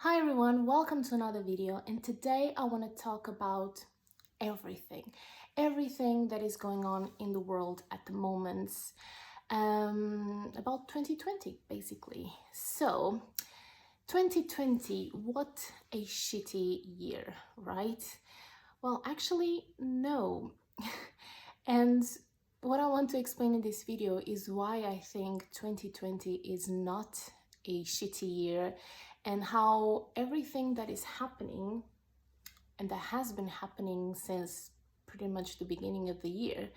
Hi everyone, welcome to another video, and today I want to talk about everything that is going on in the world at the moment, about 2020 basically. So 2020, what a shitty year, right? Well, actually no. And what I want to explain in this video is why I think 2020 is not a shitty year, and how everything that is happening and that has been happening since pretty much the beginning of the year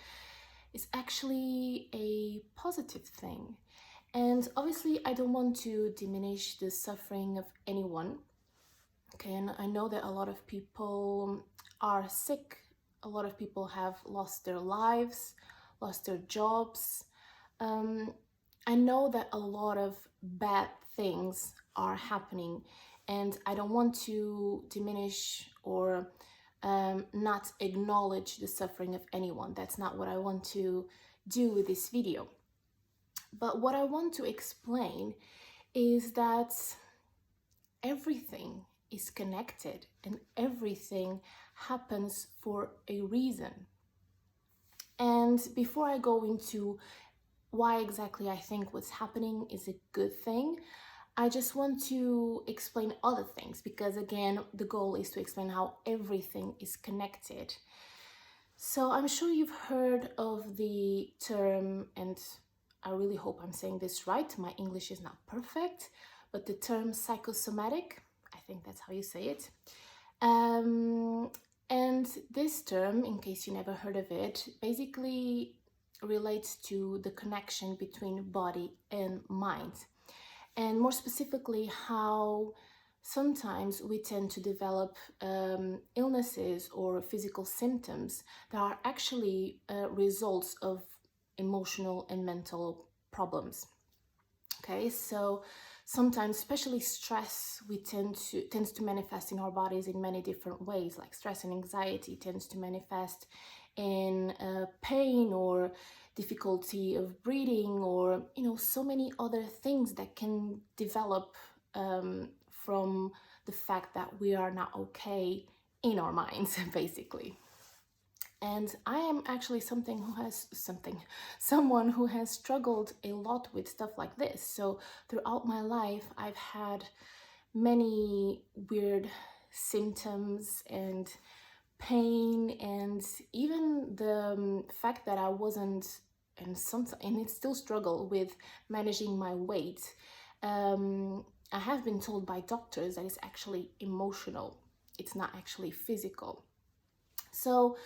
is actually a positive thing. And obviously I don't want to diminish the suffering of anyone, okay? And I know that a lot of people are sick, a lot of people have lost their lives, lost their jobs. I know that a lot of bad things are happening, and I don't want to diminish or not acknowledge the suffering of anyone. That's not what I want to do with this video. But what I want to explain is that everything is connected and everything happens for a reason. And before I go into why exactly I think what's happening is a good thing, I just want to explain other things, because again, the goal is to explain how everything is connected. So I'm sure you've heard of the term, and I really hope I'm saying this right, my English is not perfect, but the term psychosomatic, I think that's how you say it. And this term, in case you never heard of it, basically relates to the connection between body and mind, and more specifically how sometimes we tend to develop illnesses or physical symptoms that are actually results of emotional and mental problems. Okay, so sometimes, especially stress, tends to manifest in our bodies in many different ways. Like stress and anxiety tends to manifest in pain or difficulty of breathing, or so many other things that can develop from the fact that we are not okay in our minds, basically. And I am actually someone who has struggled a lot with stuff like this. So throughout my life, I've had many weird symptoms and pain, and even the fact that I wasn't, and it's still struggle with managing my weight. I have been told by doctors that it's actually emotional, it's not actually physical. So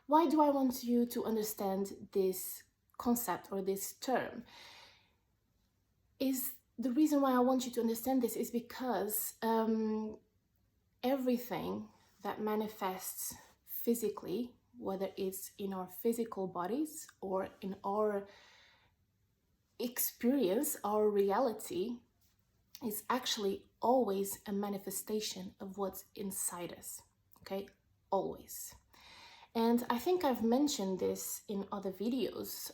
why do I want you to understand this concept or this term? The reason why I want you to understand this is because everything that manifests physically, whether it's in our physical bodies or in our experience, our reality, is actually always a manifestation of what's inside us, okay? Always. And I think I've mentioned this in other videos,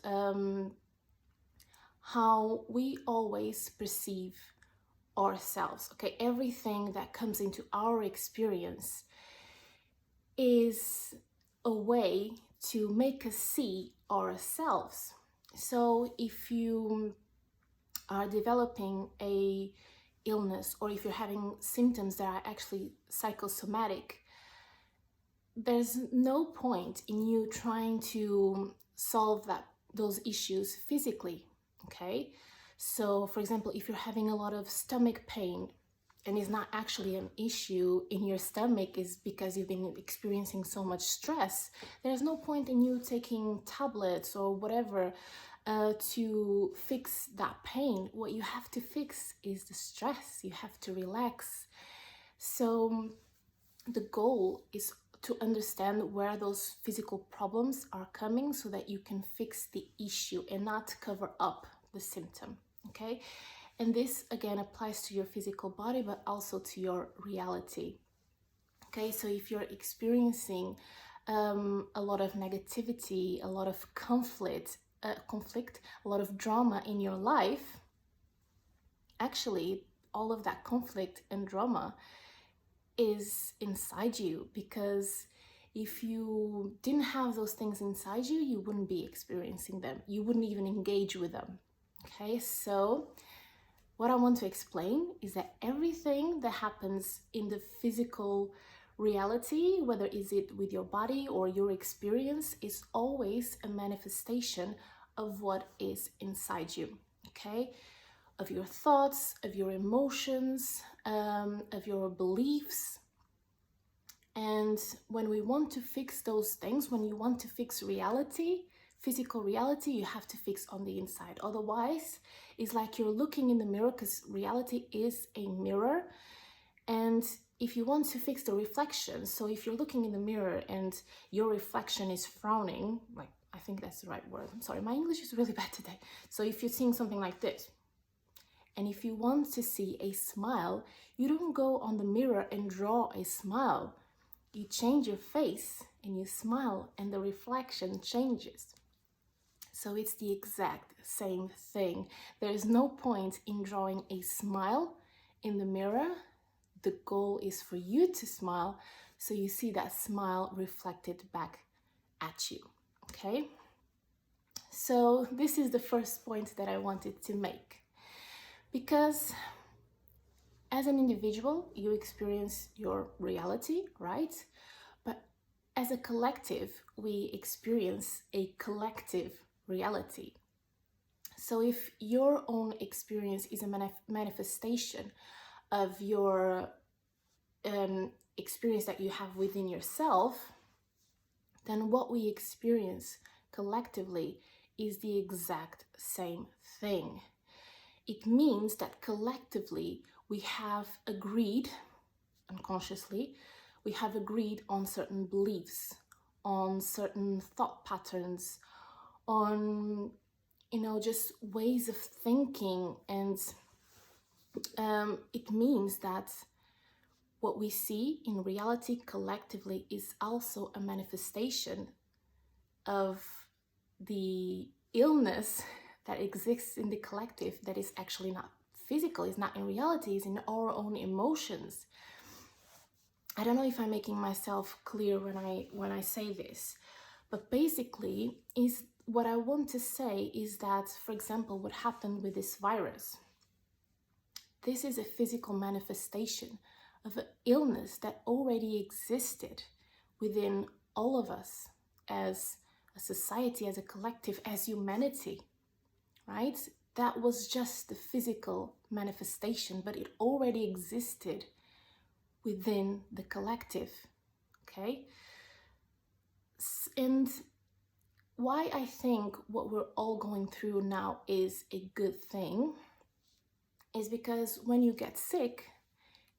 how we always perceive ourselves, okay? Everything that comes into our experience is a way to make us see ourselves. So if you are developing a illness, or if you're having symptoms that are actually psychosomatic, there's no point in you trying to solve those issues physically, okay? So for example, if you're having a lot of stomach pain and it's not actually an issue in your stomach, is because you've been experiencing so much stress, there's no point in you taking tablets or whatever to fix that pain. What you have to fix is the stress. You have to relax. So the goal is to understand where those physical problems are coming, so that you can fix the issue and not cover up the symptom, okay? And this again applies to your physical body, but also to your reality, okay? So if you're experiencing a lot of negativity, a lot of conflict, a lot of drama in your life, actually all of that conflict and drama is inside you, because if you didn't have those things inside you, you wouldn't be experiencing them. You wouldn't even engage with them. Okay, so what I want to explain is that everything that happens in the physical reality, whether is it with your body or your experience, is always a manifestation of what is inside you. Okay, of your thoughts, of your emotions, of your beliefs. And when we want to fix those things, when you want to fix reality, physical reality, you have to fix on the inside. Otherwise, it's like you're looking in the mirror, because reality is a mirror. And if you want to fix the reflection, so if you're looking in the mirror and your reflection is frowning, like, I think that's the right word. I'm sorry, my English is really bad today. So if you're seeing something like this, and if you want to see a smile, you don't go on the mirror and draw a smile. You change your face and you smile, and the reflection changes. So it's the exact same thing. There is no point in drawing a smile in the mirror. The goal is for you to smile, so you see that smile reflected back at you. Okay? So this is the first point that I wanted to make. Because as an individual, you experience your reality, right? But as a collective, we experience a collective reality. So if your own experience is a manifestation of your experience that you have within yourself, then what we experience collectively is the exact same thing. It means that collectively we have agreed, unconsciously, we have agreed on certain beliefs, on certain thought patterns, on, just ways of thinking. And it means that what we see in reality collectively is also a manifestation of the illness that exists in the collective, that is actually not physical, is not in reality, is in our own emotions. I don't know if I'm making myself clear when I say this, but basically is what I want to say is that, for example, what happened with this virus, this is a physical manifestation of an illness that already existed within all of us as a society, as a collective, as humanity, right? That was just the physical manifestation, but it already existed within the collective, okay? And why I think what we're all going through now is a good thing is because when you get sick,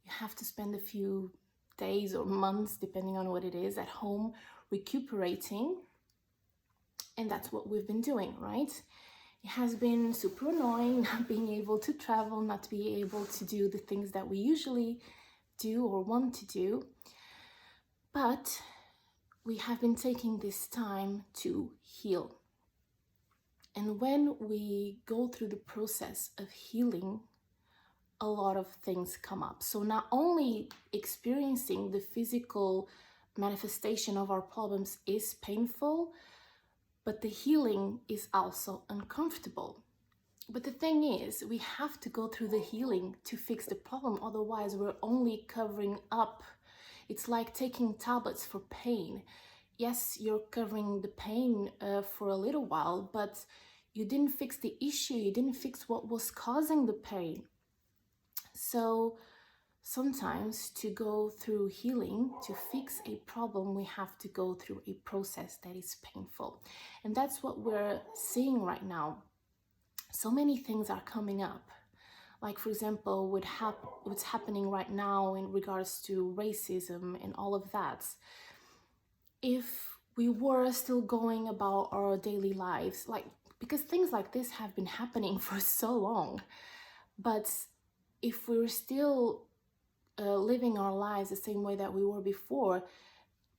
you have to spend a few days or months, depending on what it is, at home recuperating. And that's what we've been doing, right? It has been super annoying not being able to travel, not to be able to do the things that we usually do or want to do. But we have been taking this time to heal. And when we go through the process of healing, a lot of things come up. So not only experiencing the physical manifestation of our problems is painful, but the healing is also uncomfortable. But the thing is, we have to go through the healing to fix the problem. Otherwise, we're only covering up. It's like taking tablets for pain. Yes, you're covering the pain for a little while, but you didn't fix the issue. You didn't fix what was causing the pain. So sometimes to go through healing, to fix a problem, we have to go through a process that is painful. And that's what we're seeing right now. So many things are coming up. Like, for example, what's happening right now in regards to racism and all of that. If we were still going about our daily lives, because things like this have been happening for so long, but if we're still living our lives the same way that we were before,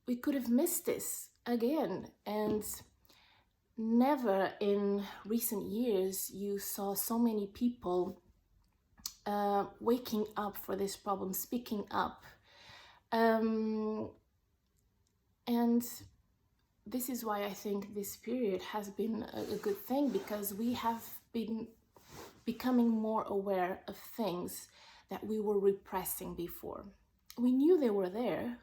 we could have missed this again. And never in recent years you saw so many people waking up for this problem, speaking up. And this is why I think this period has been a good thing, because we have been becoming more aware of things that we were repressing before. We knew they were there,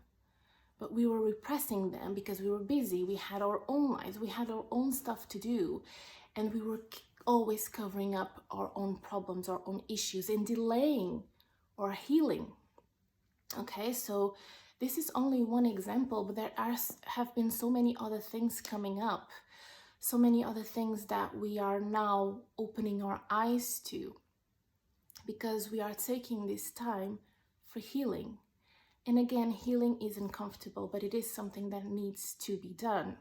but we were repressing them because we were busy. We had our own lives, we had our own stuff to do, and we were always covering up our own problems, our own issues, and delaying our healing. Okay, so this is only one example, but there have been so many other things coming up, so many other things that we are now opening our eyes to, because we are taking this time for healing. And again, healing isn't comfortable, but it is something that needs to be done.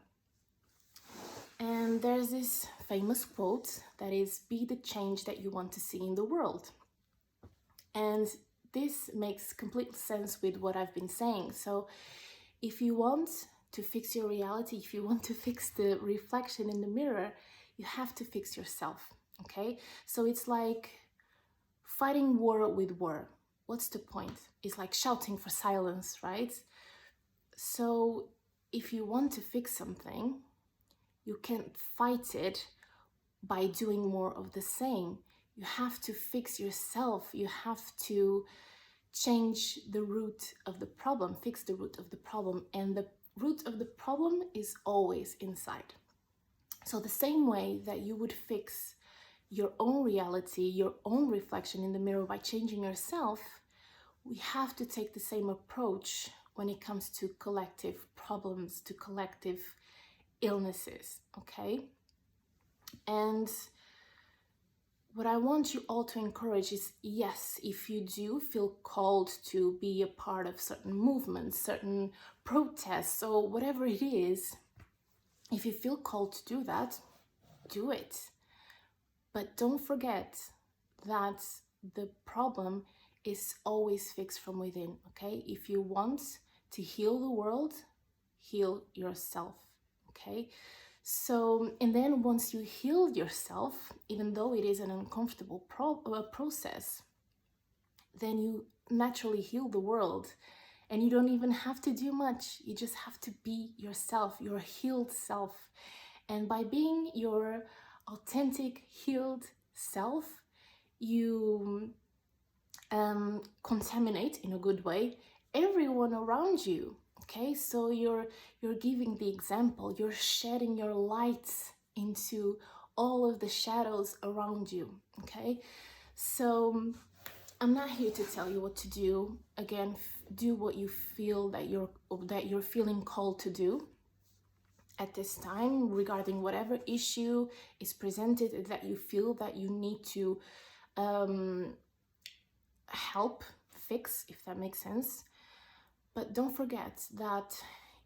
And there's this famous quote that is, "Be the change that you want to see in the world." And this makes complete sense with what I've been saying. So if you want to fix your reality, if you want to fix the reflection in the mirror, you have to fix yourself, okay? So it's like fighting war with war. What's the point? It's like shouting for silence, right? So if you want to fix something, you can't fight it by doing more of the same. You have to fix yourself. You have to change the root of the problem, fix the root of the problem. And the root of the problem is always inside. So the same way that you would fix your own reality, your own reflection in the mirror by changing yourself, we have to take the same approach when it comes to collective problems, to collective illnesses, okay? And what I want you all to encourage is, yes, if you do feel called to be a part of certain movements, certain protests, or whatever it is, if you feel called to do that, do it. But don't forget that the problem is always fixed from within, okay? If you want to heal the world, heal yourself, okay? So, and then once you heal yourself, even though it is an uncomfortable process, then you naturally heal the world, and you don't even have to do much. You just have to be yourself, your healed self. And by being your authentic, healed self, you contaminate, in a good way, everyone around you. Okay, so you're giving the example, you're shedding your lights into all of the shadows around you. Okay, so I'm not here to tell you what to do. Again, do what you feel that you're feeling called to do at this time, regarding whatever issue is presented that you feel that you need to help fix, if that makes sense. But don't forget that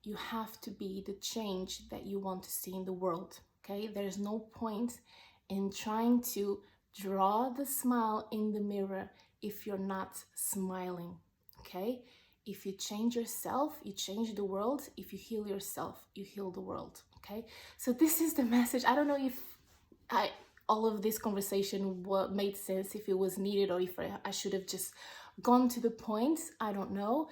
you have to be the change that you want to see in the world, okay? There's no point in trying to draw the smile in the mirror if you're not smiling, okay? If you change yourself, you change the world. If you heal yourself, you heal the world, okay? So this is the message. I don't know if all of this conversation made sense, if it was needed, or if I should have just gone to the point. I don't know.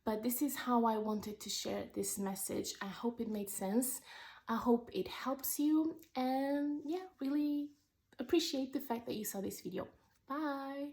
But this is how I wanted to share this message. I hope it made sense. I hope it helps you. And yeah, really appreciate the fact that you saw this video. Bye.